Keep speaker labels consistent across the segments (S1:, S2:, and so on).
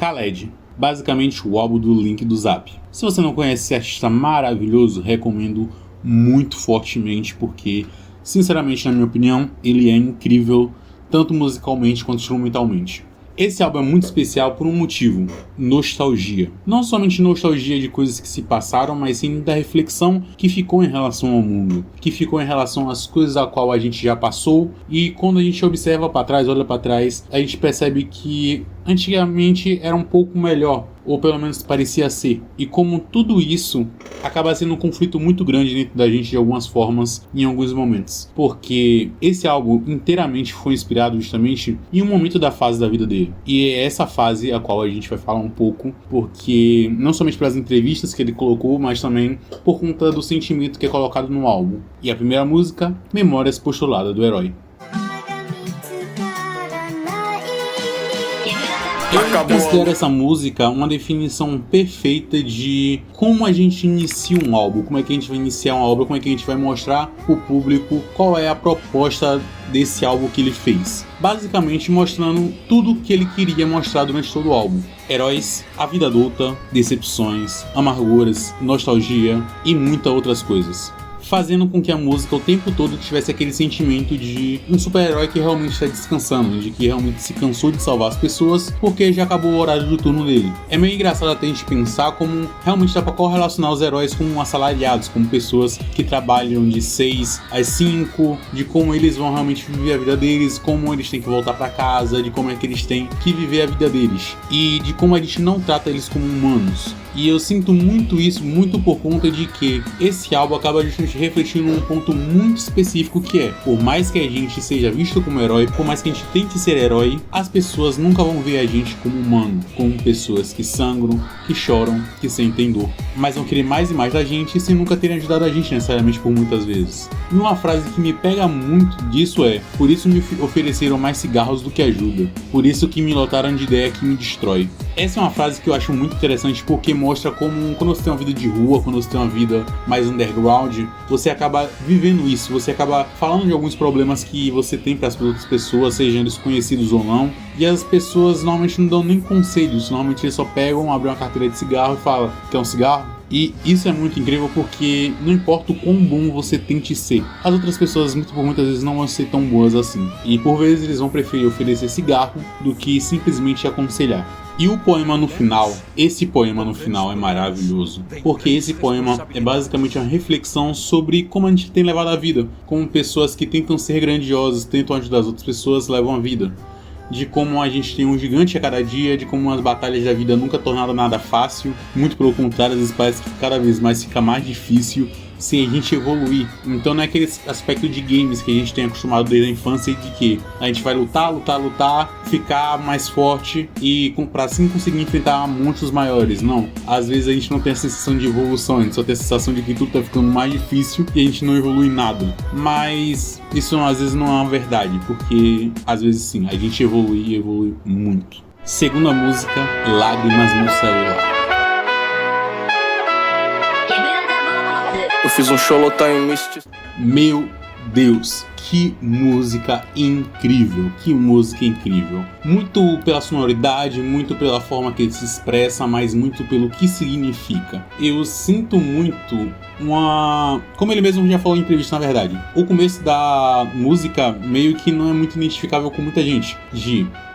S1: Khaled, basicamente o álbum do Link do Zap. Se você não conhece esse artista maravilhoso, recomendo muito fortemente, porque, sinceramente, na minha opinião, ele é incrível, tanto musicalmente quanto instrumentalmente. Esse álbum é muito especial por um motivo: nostalgia. Não somente nostalgia de coisas que se passaram, mas sim da reflexão que ficou em relação ao mundo, que ficou em relação às coisas a qual a gente já passou, e quando a gente observa para trás, olha para trás, a gente percebe que antigamente era um pouco melhor, ou pelo menos parecia ser. E como tudo isso acaba sendo um conflito muito grande dentro da gente de algumas formas, em alguns momentos. Porque esse álbum inteiramente foi inspirado justamente em um momento da fase da vida dele. E é essa fase a qual a gente vai falar um pouco, porque não somente pelas entrevistas que ele colocou, mas também por conta do sentimento que é colocado no álbum. E a primeira música, Memórias Postulada do Herói. Eu considero essa música uma definição perfeita de como a gente inicia um álbum, como é que a gente vai iniciar uma obra, como é que a gente vai mostrar pro público qual é a proposta desse álbum que ele fez. Basicamente mostrando tudo que ele queria mostrar durante todo o álbum. Heróis, a vida adulta, decepções, amarguras, nostalgia e muitas outras coisas. Fazendo com que a música o tempo todo tivesse aquele sentimento de um super-herói que realmente está descansando, de que realmente se cansou de salvar as pessoas porque já acabou o horário do turno dele. É meio engraçado até a gente pensar como realmente dá para correlacionar os heróis com assalariados, como pessoas que trabalham de 6 às 5, de como eles vão realmente viver a vida deles, como eles têm que voltar para casa, de como é que eles têm que viver a vida deles e de como a gente não trata eles como humanos. E eu sinto muito isso, muito por conta de que esse álbum acaba justamente refletindo um ponto muito específico, que é: por mais que a gente seja visto como herói, por mais que a gente tente ser herói, as pessoas nunca vão ver a gente como humano, como pessoas que sangram, que choram, que sentem dor, mas vão querer mais e mais da gente sem nunca terem ajudado a gente necessariamente por muitas vezes. E uma frase que me pega muito disso é: por isso me ofereceram mais cigarros do que ajuda, por isso que me lotaram de ideia que me destrói. Essa é uma frase que eu acho muito interessante, porque mostra como quando você tem uma vida de rua, quando você tem uma vida mais underground, você acaba vivendo isso, você acaba falando de alguns problemas que você tem para as outras pessoas, sejam eles conhecidos ou não, e as pessoas normalmente não dão nem conselhos, normalmente eles só pegam, abrem uma carteira de cigarro e falam: quer um cigarro? E isso é muito incrível, porque não importa o quão bom você tente ser, as outras pessoas muitas vezes não vão ser tão boas assim, e por vezes eles vão preferir oferecer cigarro do que simplesmente aconselhar. E o poema no final, esse poema no final é maravilhoso, porque esse poema é basicamente uma reflexão sobre como a gente tem levado a vida, como pessoas que tentam ser grandiosas, tentam ajudar as outras pessoas, levam a vida. De como a gente tem um gigante a cada dia, de como as batalhas da vida nunca tornaram nada fácil, muito pelo contrário, às vezes parece que cada vez mais fica mais difícil sem a gente evoluir. Então não é aquele aspecto de games que a gente tem acostumado desde a infância, de que a gente vai lutar, ficar mais forte e pra assim conseguir enfrentar monstros maiores. Não, às vezes a gente não tem a sensação de evolução, a gente só tem a sensação de que tudo tá ficando mais difícil e a gente não evolui nada. Mas isso às vezes não é uma verdade, porque às vezes sim, a gente evolui e evolui muito. Segunda música, Lágrimas no Celular.
S2: Eu fiz um xolotão em Misty.
S1: Meu Deus, que música incrível, que música incrível. Muito pela sonoridade, muito pela forma que ele se expressa, mas muito pelo que significa. Eu sinto muito como ele mesmo já falou em entrevista, na verdade, o começo da música meio que não é muito identificável com muita gente.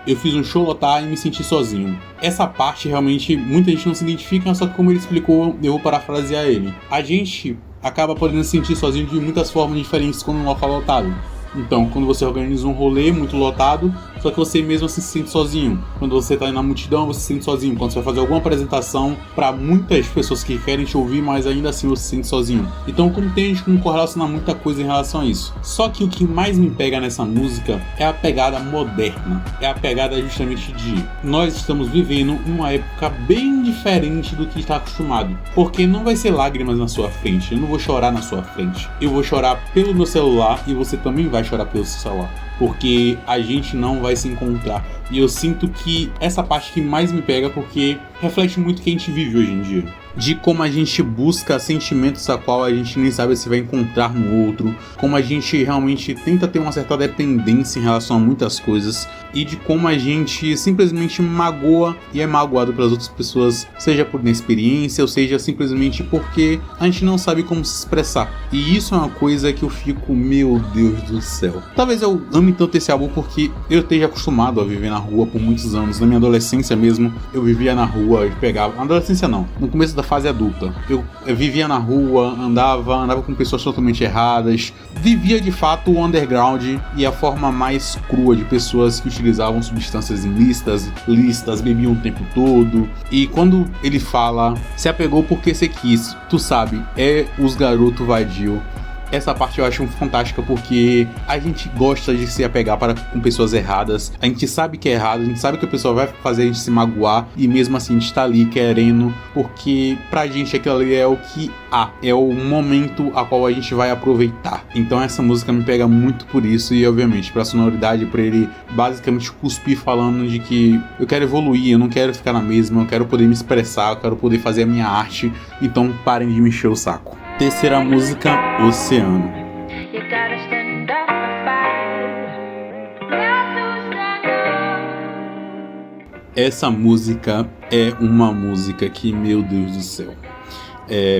S1: Eu fiz um show lotar e me senti sozinho. Essa parte realmente muita gente não se identifica, só que como ele explicou, eu vou parafrasear ele. A gente acaba podendo se sentir sozinho de muitas formas diferentes quando um local lotado. Então, quando você organiza um rolê muito lotado, só que você mesmo assim se sente sozinho. Quando você tá na multidão, você se sente sozinho. Quando você vai fazer alguma apresentação para muitas pessoas que querem te ouvir, mas ainda assim você se sente sozinho. Então, como tem gente que não correlaciona muita coisa em relação a isso. Só que o que mais me pega nessa música é a pegada moderna. É a pegada justamente de nós estamos vivendo uma época bem diferente do que está acostumado. Porque não vai ser lágrimas na sua frente. Eu não vou chorar na sua frente. Eu vou chorar pelo meu celular e você também vai chorar pelo seu celular. porque a gente não vai se encontrar. E eu sinto que essa parte que mais me pega, porque reflete muito o que a gente vive hoje em dia. De como a gente busca sentimentos a qual a gente nem sabe se vai encontrar no outro, como a gente realmente tenta ter uma certa dependência em relação a muitas coisas, e de como a gente simplesmente magoa e é magoado pelas outras pessoas, seja por inexperiência ou seja simplesmente porque a gente não sabe como se expressar. E isso é uma coisa que eu fico, meu Deus do céu. Talvez eu ame tanto esse álbum porque eu esteja acostumado a viver na rua por muitos anos. Na minha adolescência mesmo, eu vivia na rua e pegava... Na adolescência não, no começo da fase adulta. Eu vivia na rua, andava com pessoas totalmente erradas, vivia de fato o underground e a forma mais crua de pessoas que utilizavam substâncias ilícitas, bebiam o tempo todo. E quando ele fala, se apegou porque você quis, tu sabe, é os garotos vadio. Essa parte eu acho fantástica porque a gente gosta de se apegar com pessoas erradas. A gente sabe que é errado, a gente sabe que a pessoa vai fazer a gente se magoar e mesmo assim a gente tá ali querendo, porque pra gente aquilo ali é o que há, é o momento a qual a gente vai aproveitar. Então essa música me pega muito por isso e obviamente pela sonoridade, pra ele basicamente cuspir falando de que eu quero evoluir, eu não quero ficar na mesma, eu quero poder me expressar, eu quero poder fazer a minha arte, então parem de me encher o saco. Terceira música, Oceano. Essa música é uma música que, meu Deus do céu.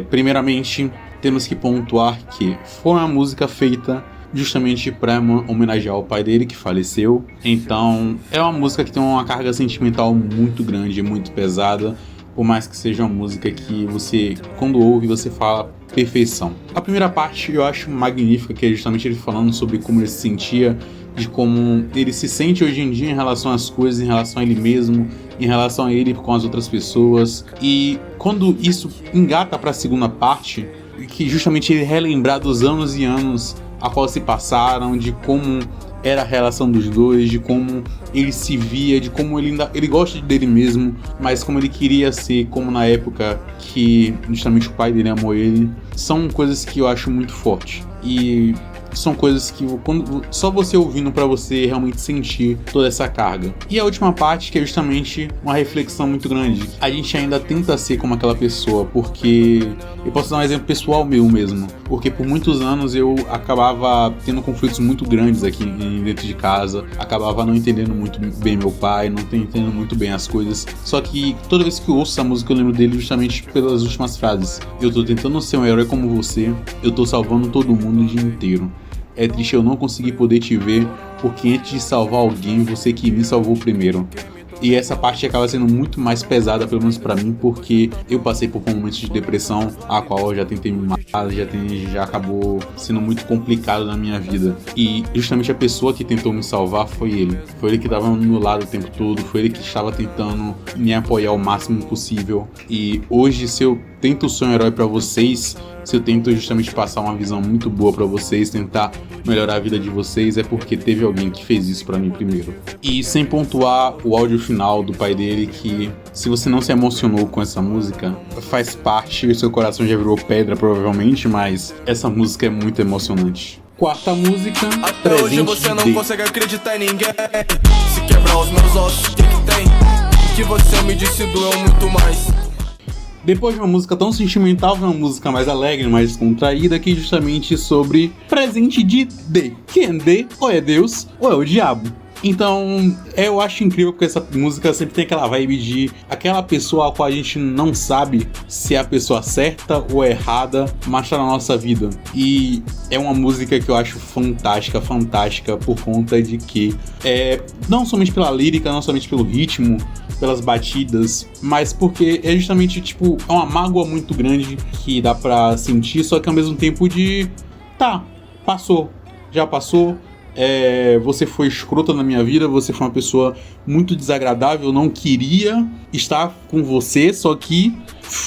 S1: Primeiramente, temos que pontuar que foi uma música feita justamente para homenagear o pai dele que faleceu. Então, é uma música que tem uma carga sentimental muito grande, muito pesada. Por mais que seja uma música que você, quando ouve, você fala perfeição. A primeira parte eu acho magnífica, que é justamente ele falando sobre como ele se sentia, de como ele se sente hoje em dia em relação às coisas, em relação a ele mesmo, em relação a ele com as outras pessoas. E quando isso engata para a segunda parte, que justamente ele relembrar dos anos e anos a qual se passaram, de como era a relação dos dois, de como ele se via, de como ele gosta dele mesmo, mas como ele queria ser, como na época que justamente o pai dele amou ele. São coisas que eu acho muito forte. E são coisas que só você ouvindo pra você realmente sentir toda essa carga. E a última parte, que é justamente uma reflexão muito grande. A gente ainda tenta ser como aquela pessoa, porque eu posso dar um exemplo pessoal meu mesmo, porque por muitos anos eu acabava tendo conflitos muito grandes aqui dentro de casa, acabava não entendendo muito bem meu pai, não entendendo muito bem as coisas. Só que toda vez que eu ouço essa música eu lembro dele justamente pelas últimas frases. Eu tô tentando ser um herói como você, eu tô salvando todo mundo o dia inteiro. É triste eu não conseguir poder te ver, porque antes de salvar alguém, você que me salvou primeiro. E essa parte acaba sendo muito mais pesada, pelo menos pra mim, porque eu passei por momentos de depressão, a qual eu já tentei me matar, já acabou sendo muito complicado na minha vida. E justamente a pessoa que tentou me salvar foi ele. Foi ele que estava no meu lado o tempo todo, foi ele que estava tentando me apoiar o máximo possível. E hoje, se eu tento ser um herói pra vocês, se eu tento justamente passar uma visão muito boa pra vocês, tentar melhorar a vida de vocês, é porque teve alguém que fez isso pra mim primeiro. E sem pontuar o áudio final do pai dele, que se você não se emocionou com essa música, faz parte, o seu coração já virou pedra provavelmente, mas essa música é muito emocionante. Quarta música,
S2: até hoje você não consegue acreditar em ninguém. Se quebrar os meus ossos, o que tem? O que você me disse doeu muito mais.
S1: Depois de uma música tão sentimental, uma música mais alegre, mais descontraída, que justamente sobre presente de D. Quem é D? Ou é Deus, ou é o diabo. Então, eu acho incrível porque essa música sempre tem aquela vibe de aquela pessoa a qual a gente não sabe se é a pessoa certa ou errada, mas tá na nossa vida. E é uma música que eu acho fantástica por conta de que não somente pela lírica, não somente pelo ritmo, pelas batidas, mas porque é justamente, tipo, é uma mágoa muito grande que dá pra sentir, só que ao mesmo tempo já passou. Você foi escrota na minha vida, você foi uma pessoa muito desagradável, eu não queria estar com você, só que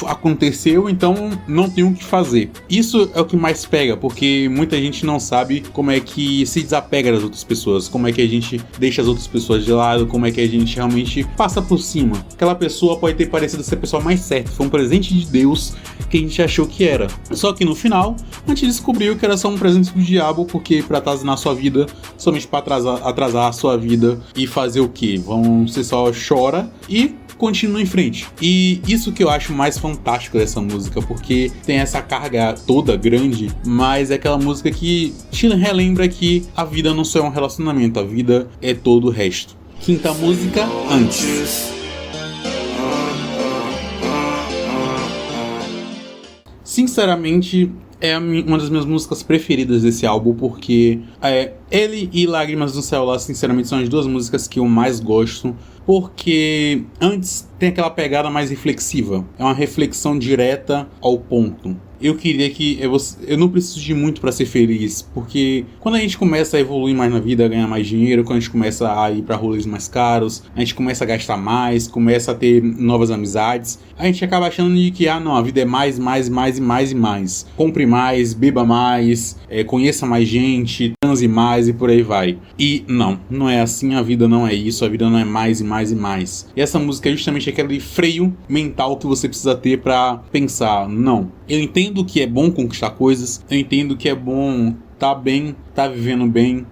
S1: aconteceu, então não tem o que fazer. Isso é o que mais pega, porque muita gente não sabe como é que se desapega das outras pessoas, como é que a gente deixa as outras pessoas de lado, como é que a gente realmente passa por cima. Aquela pessoa pode ter parecido ser a pessoa mais certa, foi um presente de Deus que a gente achou que era. Só que no final, a gente descobriu que era só um presente do diabo, porque pra atazanar sua vida, somente pra atrasar a sua vida e fazer o quê? Você só chora e continua em frente. E isso que eu acho mais fantástico dessa música, porque tem essa carga toda grande, mas é aquela música que te relembra que a vida não só é um relacionamento, a vida é todo o resto. Quinta música, Antes. Sinceramente, é uma das minhas músicas preferidas desse álbum, porque ele e Lágrimas no Céu Lá, sinceramente, são as duas músicas que eu mais gosto, porque Antes tem aquela pegada mais reflexiva, é uma reflexão direta ao ponto. Eu queria que eu não preciso de muito pra ser feliz, porque quando a gente começa a evoluir mais na vida, a ganhar mais dinheiro, quando a gente começa a ir pra rolês mais caros, a gente começa a gastar mais, começa a ter novas amizades, a gente acaba achando de que, não, a vida é mais, mais, mais e mais e mais. Compre mais, beba mais, conheça mais gente, transe mais e por aí vai. E não é assim, a vida não é isso, a vida não é mais e mais e mais. E essa música é justamente aquele freio mental que você precisa ter pra pensar, não. Eu entendo que é bom conquistar coisas, eu entendo que é bom tá bem, tá vivendo bem,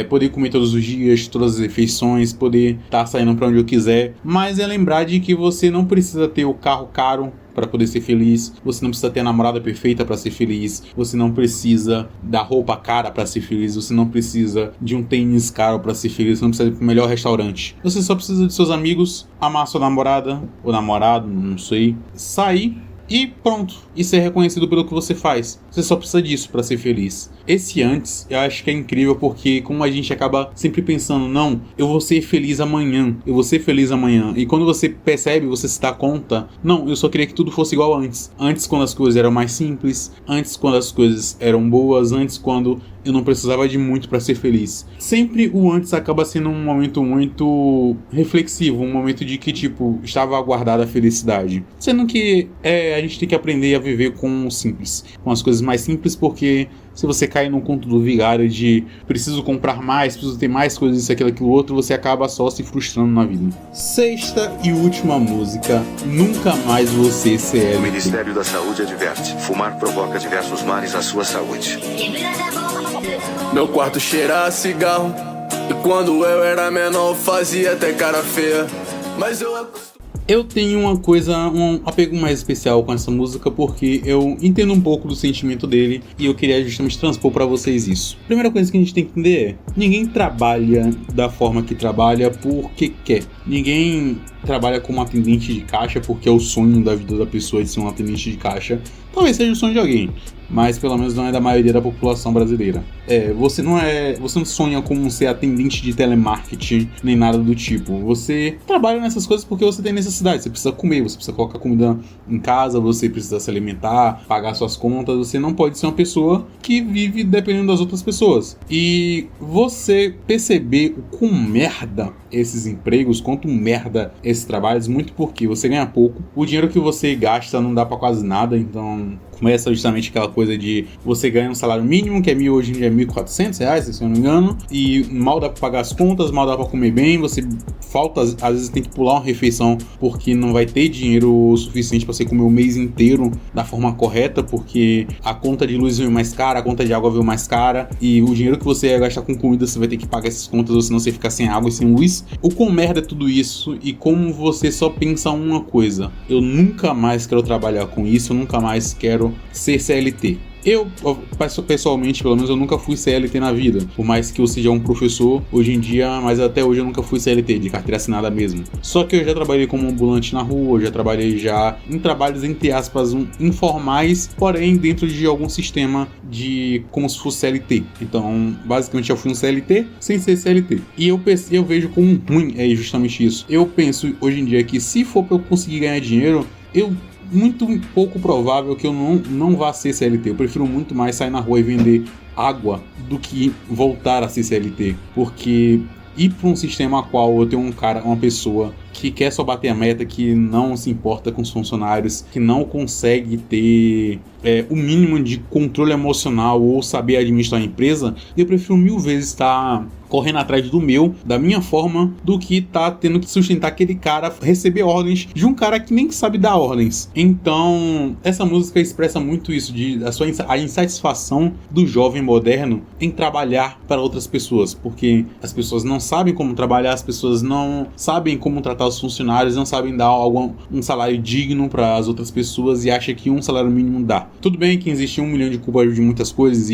S1: poder comer todos os dias, todas as refeições, poder tá saindo pra onde eu quiser, mas é lembrar de que você não precisa ter o carro caro para poder ser feliz, você não precisa ter a namorada perfeita para ser feliz, você não precisa da roupa cara para ser feliz, você não precisa de um tênis caro para ser feliz, você não precisa ir pro melhor restaurante. Você só precisa de seus amigos, amar sua namorada ou namorado, não sei, sair e pronto, e ser reconhecido pelo que você faz. Você só precisa disso para ser feliz. Esse Antes, eu acho que é incrível, porque como a gente acaba sempre pensando, não, eu vou ser feliz amanhã, eu vou ser feliz amanhã. E quando você percebe, você se dá conta, não, eu só queria que tudo fosse igual antes. Antes, quando as coisas eram mais simples, antes quando as coisas eram boas, antes quando eu não precisava de muito para ser feliz. Sempre o antes acaba sendo um momento muito reflexivo, um momento de que, tipo, estava aguardada a felicidade. Sendo que a gente tem que aprender a viver com o simples, com as coisas mais simples, porque se você cair no conto do vigário de preciso comprar mais, preciso ter mais coisas, isso, aquilo, outro, você acaba só se frustrando na vida. Sexta e última música, Nunca Mais Você CLT.
S3: O Ministério da Saúde adverte: fumar provoca diversos males à sua saúde.
S2: Meu quarto cheira a cigarro, e quando eu era menor fazia até cara feia, mas
S1: eu tenho um apego mais especial com essa música, porque eu entendo um pouco do sentimento dele e eu queria justamente transpor pra vocês isso. A primeira coisa que a gente tem que entender é: ninguém trabalha da forma que trabalha porque quer. Ninguém trabalha como atendente de caixa porque é o sonho da vida da pessoa de ser um atendente de caixa. Talvez seja o sonho de alguém, mas pelo menos não é da maioria da população brasileira. Você não sonha como ser atendente de telemarketing, nem nada do tipo. Você trabalha nessas coisas porque você tem necessidade. Você precisa comer, você precisa colocar comida em casa, você precisa se alimentar, pagar suas contas. Você não pode ser uma pessoa que vive dependendo das outras pessoas. E você perceber o quão merda esses empregos, quanto merda esses trabalhos, muito porque você ganha pouco, o dinheiro que você gasta não dá pra quase nada, então começa justamente aquela coisa de você ganha um salário mínimo, que é hoje em dia é R$1.400, se eu não me engano, e mal dá pra pagar as contas, mal dá pra comer bem, você falta, às vezes tem que pular uma refeição porque não vai ter dinheiro suficiente pra você comer o mês inteiro da forma correta, porque a conta de luz veio mais cara, a conta de água veio mais cara, e o dinheiro que você ia gastar com comida, você vai ter que pagar essas contas, ou senão você fica sem água e sem luz. O quão merda é tudo isso, e como você só pensa uma coisa: eu nunca mais quero trabalhar com isso, eu nunca mais quero ser CLT. Eu, pessoalmente, pelo menos, eu nunca fui CLT na vida. Por mais que eu seja um professor hoje em dia, mas até hoje eu nunca fui CLT, de carteira assinada mesmo. Só que eu já trabalhei como ambulante na rua, eu já trabalhei em trabalhos, entre aspas, informais, porém dentro de algum sistema de como se fosse CLT. Então, basicamente, eu fui um CLT sem ser CLT. E eu vejo como ruim é justamente isso. Eu penso hoje em dia que se for pra eu conseguir ganhar dinheiro, muito pouco provável que eu não vá ser CLT. Eu prefiro muito mais sair na rua e vender água do que voltar a ser CLT, porque ir para um sistema qual eu tenho uma pessoa que quer só bater a meta, que não se importa com os funcionários, que não consegue ter o mínimo de controle emocional ou saber administrar a empresa, eu prefiro 1000 vezes estar correndo atrás da minha forma, do que tá tendo que sustentar aquele cara, receber ordens de um cara que nem sabe dar ordens. Então, essa música expressa muito isso, a insatisfação do jovem moderno em trabalhar para outras pessoas, porque as pessoas não sabem como trabalhar, as pessoas não sabem como tratar os funcionários, não sabem dar um salário digno para as outras pessoas e acham que um salário mínimo dá. Tudo bem que existe 1 milhão de culpas de muitas coisas,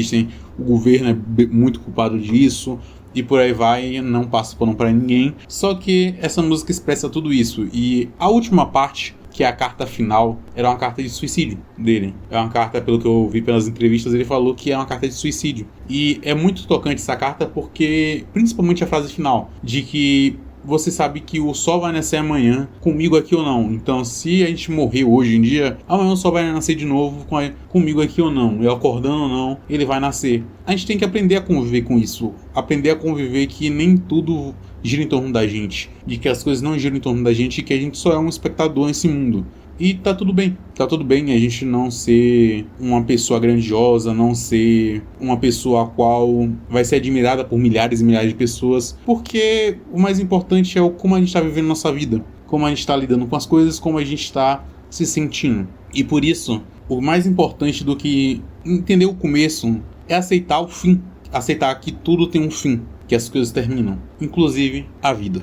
S1: o governo é muito culpado disso, e por aí vai, não passa pano pra ninguém. Só que essa música expressa tudo isso. E a última parte, que é a carta final, era uma carta de suicídio dele. É uma carta, pelo que eu vi pelas entrevistas, ele falou que é uma carta de suicídio. E é muito tocante essa carta porque, principalmente a frase final, de que você sabe que o sol vai nascer amanhã, comigo aqui ou não. Então, se a gente morrer hoje em dia, amanhã o sol vai nascer de novo, comigo aqui ou não. Eu acordando ou não, ele vai nascer. A gente tem que aprender a conviver com isso. Aprender a conviver que nem tudo gira em torno da gente. De que as coisas não giram em torno da gente e que a gente só é um espectador nesse mundo. E tá tudo bem a gente não ser uma pessoa grandiosa, não ser uma pessoa a qual vai ser admirada por milhares e milhares de pessoas, porque o mais importante é como a gente tá vivendo nossa vida, como a gente tá lidando com as coisas, como a gente tá se sentindo. E por isso, o mais importante do que entender o começo é aceitar o fim, aceitar que tudo tem um fim, que as coisas terminam, inclusive a vida.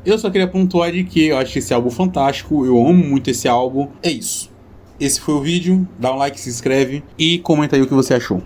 S1: Eu só queria pontuar de que eu acho esse álbum fantástico, eu amo muito esse álbum. É isso. Esse foi o vídeo, dá um like, se inscreve e comenta aí o que você achou.